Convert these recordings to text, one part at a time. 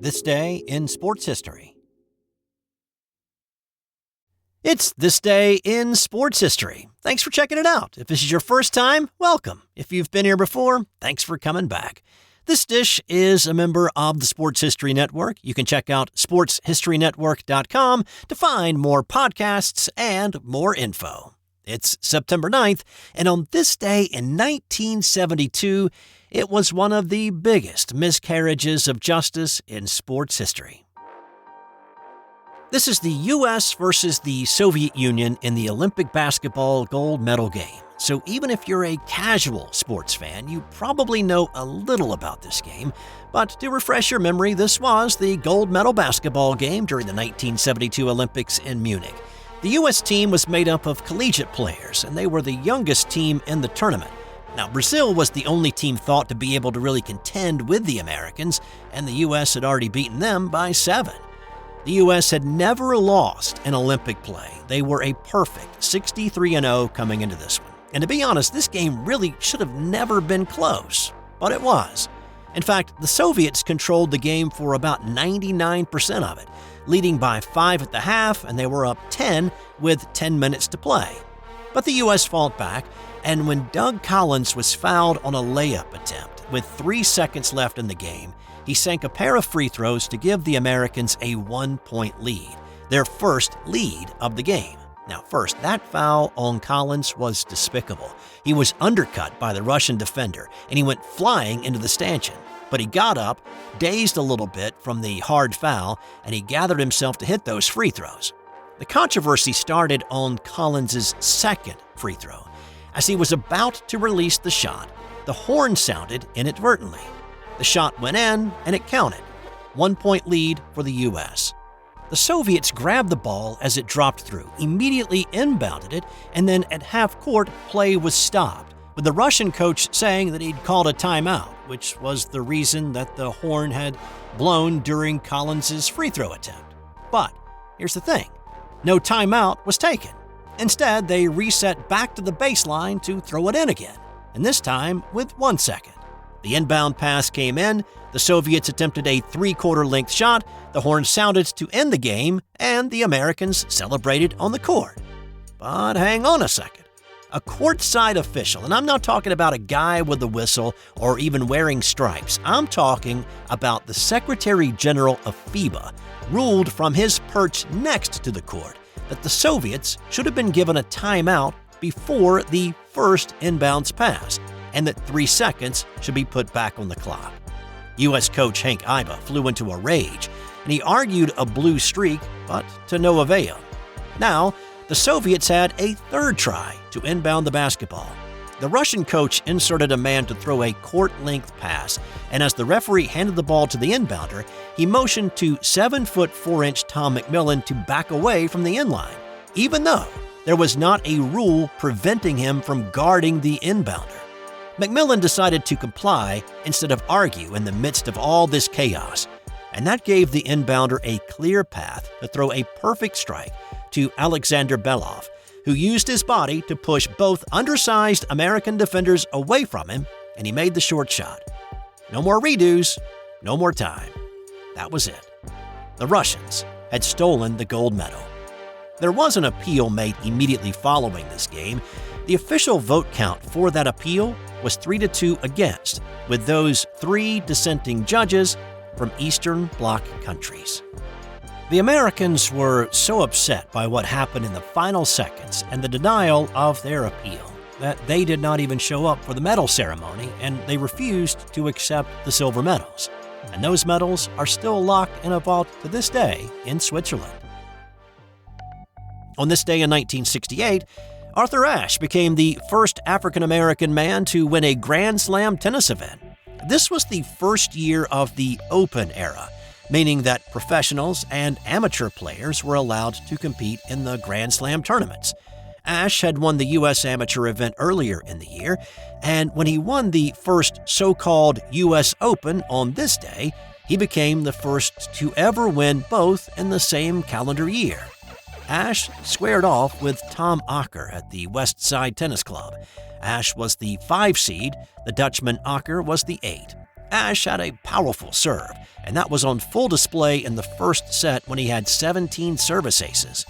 This Day in Sports History. It's This Day in Sports History. Thanks for checking it out. If this is your first time, welcome. If you've been here before, thanks for coming back. This dish is a member of the Sports History Network. You can check out sportshistorynetwork.com to find more podcasts and more info. It's September 9th, and on this day in 1972, it was one of the biggest miscarriages of justice in sports history. This is the U.S. versus the Soviet Union in the Olympic basketball gold medal game. So even if you're a casual sports fan, you probably know a little about this game. But to refresh your memory, this was the gold medal basketball game during the 1972 Olympics in Munich. The U.S. team was made up of collegiate players, and they were the youngest team in the tournament. Now, Brazil was the only team thought to be able to really contend with the Americans, and the U.S. had already beaten them by 7. The U.S. had never lost in Olympic play. They were a perfect 63-0 coming into this one. And to be honest, this game really should have never been close, but it was. In fact, the Soviets controlled the game for about 99% of it, leading by 5 at the half, and they were up 10 with 10 minutes to play. But the U.S. fought back, and when Doug Collins was fouled on a layup attempt with 3 seconds left in the game, he sank a pair of free throws to give the Americans a 1-point lead, their first lead of the game. Now first, that foul on Collins was despicable. He was undercut by the Russian defender, and he went flying into the stanchion. But he got up, dazed a little bit from the hard foul, and he gathered himself to hit those free throws. The controversy started on Collins' second free throw. As he was about to release the shot, the horn sounded inadvertently. The shot went in, and it counted. 1-point lead for the U.S. The Soviets grabbed the ball as it dropped through, immediately inbounded it, and then at half court, play was stopped, with the Russian coach saying that he'd called a timeout, which was the reason that the horn had blown during Collins' free throw attempt. But here's the thing, no timeout was taken. Instead, they reset back to the baseline to throw it in again, and this time with 1 second. The inbound pass came in, the Soviets attempted a 3/4 length shot, the horn sounded to end the game, and the Americans celebrated on the court. But hang on a second. A courtside official, and I'm not talking about a guy with a whistle or even wearing stripes, I'm talking about the Secretary General of FIBA, ruled from his perch next to the court that the Soviets should have been given a timeout before the first inbounds pass, and that 3 seconds should be put back on the clock. U.S. coach Hank Iba flew into a rage, and he argued a blue streak, but to no avail. Now, the Soviets had a third try to inbound the basketball. The Russian coach inserted a man to throw a court-length pass, and as the referee handed the ball to the inbounder, he motioned to 7'4" Tom McMillan to back away from the inline, even though there was not a rule preventing him from guarding the inbounder. McMillan decided to comply instead of argue in the midst of all this chaos, and that gave the inbounder a clear path to throw a perfect strike to Alexander Belov, who used his body to push both undersized American defenders away from him, and he made the short shot. No more redos, no more time. That was it. The Russians had stolen the gold medal. There was an appeal made immediately following this game. The official vote count for that appeal was 3-2 against, with those 3 dissenting judges from Eastern Bloc countries. The Americans were so upset by what happened in the final seconds and the denial of their appeal that they did not even show up for the medal ceremony, and they refused to accept the silver medals. And those medals are still locked in a vault to this day in Switzerland. On this day in 1968, Arthur Ashe became the first African-American man to win a Grand Slam tennis event. This was the first year of the Open era, meaning that professionals and amateur players were allowed to compete in the Grand Slam tournaments. Ashe had won the U.S. amateur event earlier in the year, and when he won the first so-called U.S. Open on this day, he became the first to ever win both in the same calendar year. Ashe squared off with Tom Akker at the West Side Tennis Club. Ashe was the 5 seed, the Dutchman Akker was the 8. Ashe had a powerful serve, and that was on full display in the first set when he had 17 service aces.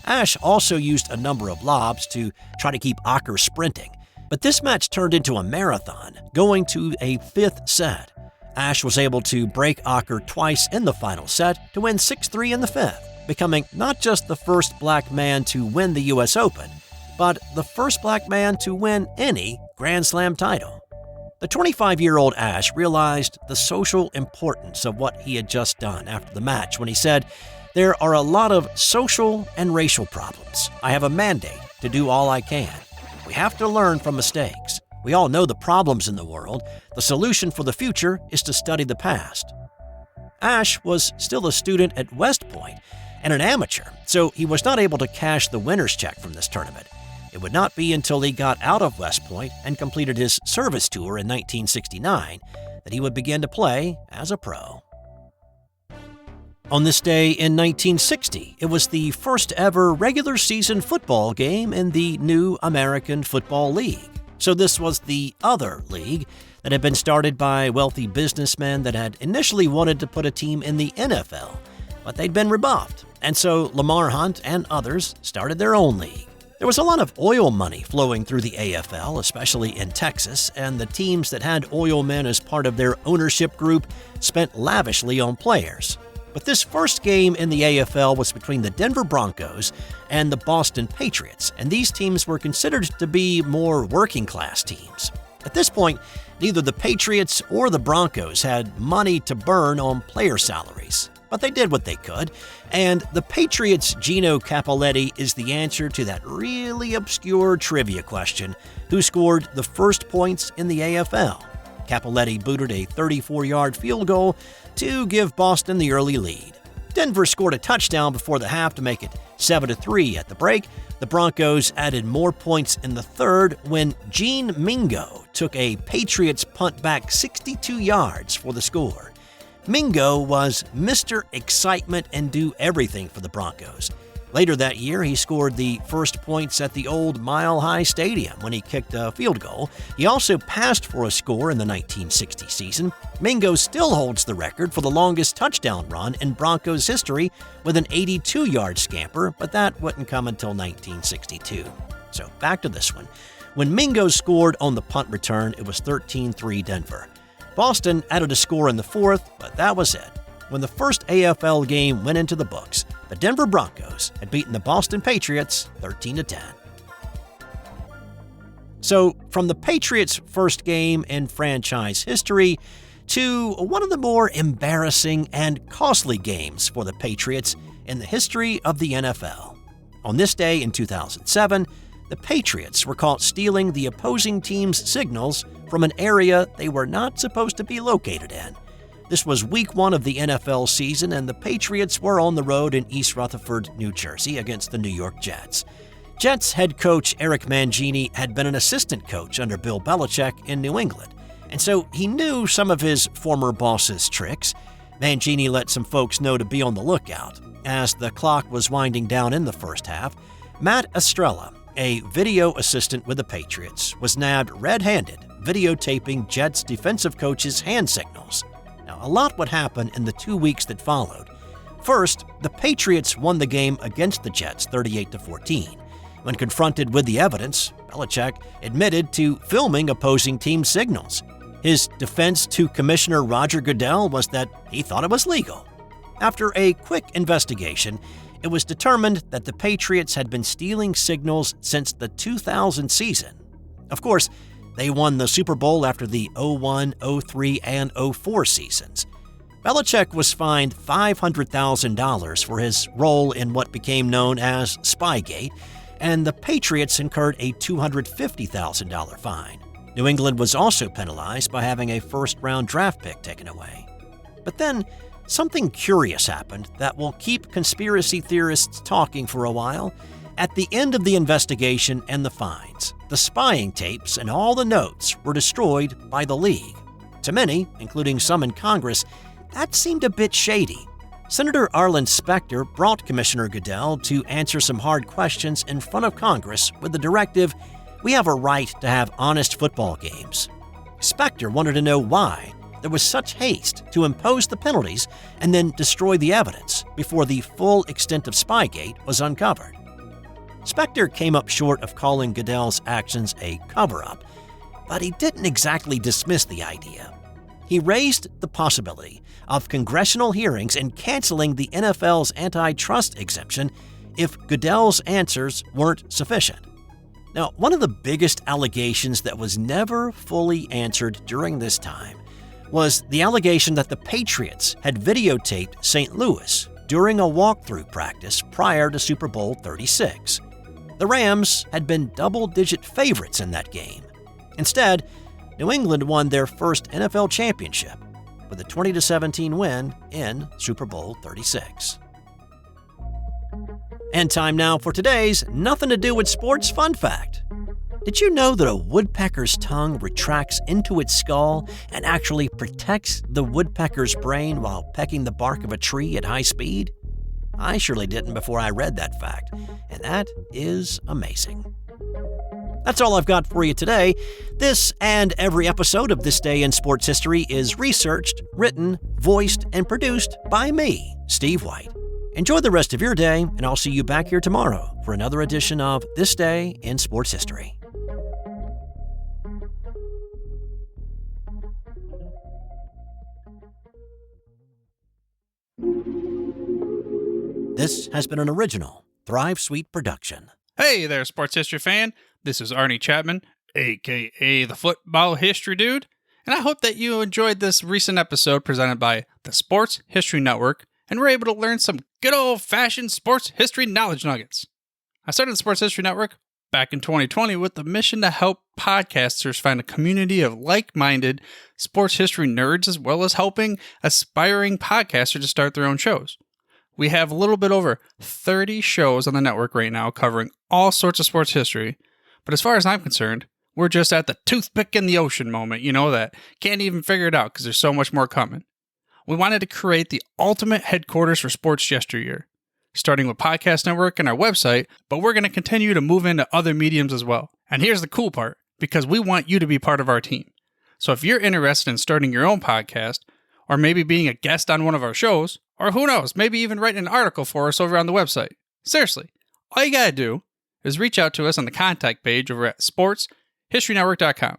Ashe also used a number of lobs to try to keep Ache sprinting, but this match turned into a marathon, going to a fifth set. Ashe was able to break Ache twice in the final set to win 6-3 in the fifth, becoming not just the first black man to win the U.S. Open, but the first black man to win any Grand Slam title. The 25-year-old Ashe realized the social importance of what he had just done after the match when he said, "There are a lot of social and racial problems. I have a mandate to do all I can. We have to learn from mistakes. We all know the problems in the world. The solution for the future is to study the past." Ashe was still a student at West Point and an amateur, so he was not able to cash the winner's check from this tournament. It would not be until he got out of West Point and completed his service tour in 1969 that he would begin to play as a pro. On this day in 1960, it was the first ever regular season football game in the new American Football League. So this was the other league that had been started by wealthy businessmen that had initially wanted to put a team in the NFL, but they'd been rebuffed, and so Lamar Hunt and others started their own league. There was a lot of oil money flowing through the AFL, especially in Texas, and the teams that had oil men as part of their ownership group spent lavishly on players. But this first game in the AFL was between the Denver Broncos and the Boston Patriots, and these teams were considered to be more working-class teams. At this point, neither the Patriots or the Broncos had money to burn on player salaries, but they did what they could, and the Patriots' Gino Cappelletti is the answer to that really obscure trivia question: who scored the first points in the AFL? Cappelletti booted a 34-yard field goal to give Boston the early lead. Denver scored a touchdown before the half to make it 7-3 at the break. The Broncos added more points in the third when Gene Mingo took a Patriots punt back 62 yards for the score. Mingo was Mr. Excitement and do everything for the Broncos. Later that year, he scored the first points at the old Mile High Stadium when he kicked a field goal. He also passed for a score in the 1960 season. Mingo still holds the record for the longest touchdown run in Broncos history with an 82-yard scamper, but that wouldn't come until 1962. So back to this one. When Mingo scored on the punt return, it was 13-3 Denver. Boston added a score in the fourth, but that was it. When the first AFL game went into the books, the Denver Broncos had beaten the Boston Patriots 13-10. So, from the Patriots' first game in franchise history to one of the more embarrassing and costly games for the Patriots in the history of the NFL. On this day in 2007, the Patriots were caught stealing the opposing team's signals from an area they were not supposed to be located in. This was week 1 of the NFL season, and the Patriots were on the road in East Rutherford, New Jersey, against the New York Jets. Jets head coach Eric Mangini had been an assistant coach under Bill Belichick in New England, and so he knew some of his former boss's tricks. Mangini let some folks know to be on the lookout. As the clock was winding down in the first half, Matt Estrella, a video assistant with the Patriots, was nabbed red-handed videotaping Jets defensive coach's hand signals. Now, a lot would happen in the 2 weeks that followed. First, the Patriots won the game against the Jets 38-14. When confronted with the evidence, Belichick admitted to filming opposing team signals. His defense to Commissioner Roger Goodell was that he thought it was legal. After a quick investigation, it was determined that the Patriots had been stealing signals since the 2000 season. Of course, they won the Super Bowl after the 01, 03, and 04 seasons. Belichick was fined $500,000 for his role in what became known as Spygate, and the Patriots incurred a $250,000 fine. New England was also penalized by having a first-round draft pick taken away. But then, something curious happened that will keep conspiracy theorists talking for a while. At the end of the investigation and the fines, the spying tapes and all the notes were destroyed by the league. To many, including some in Congress, that seemed a bit shady. Senator Arlen Specter brought Commissioner Goodell to answer some hard questions in front of Congress with the directive, "We have a right to have honest football games." Specter wanted to know why. there was such haste to impose the penalties and then destroy the evidence before the full extent of Spygate was uncovered. Spector came up short of calling Goodell's actions a cover-up, but he didn't exactly dismiss the idea. He raised the possibility of congressional hearings and canceling the NFL's antitrust exemption if Goodell's answers weren't sufficient. Now, one of the biggest allegations that was never fully answered during this time was the allegation that the Patriots had videotaped St. Louis during a walkthrough practice prior to Super Bowl 36. The Rams had been double-digit favorites in that game. Instead, New England won their first NFL championship with a 20-17 win in Super Bowl 36. And time now for today's Nothing to Do with Sports fun fact. Did you know that a woodpecker's tongue retracts into its skull and actually protects the woodpecker's brain while pecking the bark of a tree at high speed? I surely didn't before I read that fact, and that is amazing. That's all I've got for you today. This and every episode of This Day in Sports History is researched, written, voiced, and produced by me, Steve White. Enjoy the rest of your day, and I'll see you back here tomorrow for another edition of This Day in Sports History. This has been an original Thrive Suite production. Hey there, sports history fan. This is Arnie Chapman, a.k.a. the Football History Dude, and I hope that you enjoyed this recent episode presented by the Sports History Network and were able to learn some good old-fashioned sports history knowledge nuggets. I started the Sports History Network back in 2020 with the mission to help podcasters find a community of like-minded sports history nerds, as well as helping aspiring podcasters to start their own shows. We have a little bit over 30 shows on the network right now covering all sorts of sports history, but as far as I'm concerned, we're just at the toothpick in the ocean moment, that can't even figure it out because there's so much more coming. We wanted to create the ultimate headquarters for sports yesteryear, starting with Podcast Network and our website, but we're going to continue to move into other mediums as well. And here's the cool part, because we want you to be part of our team. So if you're interested in starting your own podcast, or maybe being a guest on one of our shows, or who knows, maybe even writing an article for us over on the website. Seriously, all you gotta do is reach out to us on the contact page over at sportshistorynetwork.com.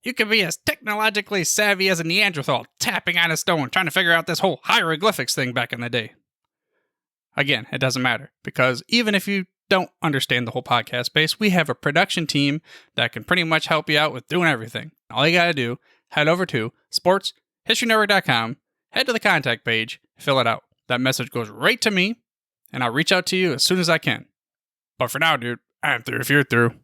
You can be as technologically savvy as a Neanderthal tapping on a stone trying to figure out this whole hieroglyphics thing back in the day. Again, it doesn't matter, because even if you don't understand the whole podcast space, we have a production team that can pretty much help you out with doing everything. All you gotta do, head over to sportshistorynetwork.com, head to the contact page, fill it out. That message goes right to me, and I'll reach out to you as soon as I can. But for now, dude, I'm through if you're through.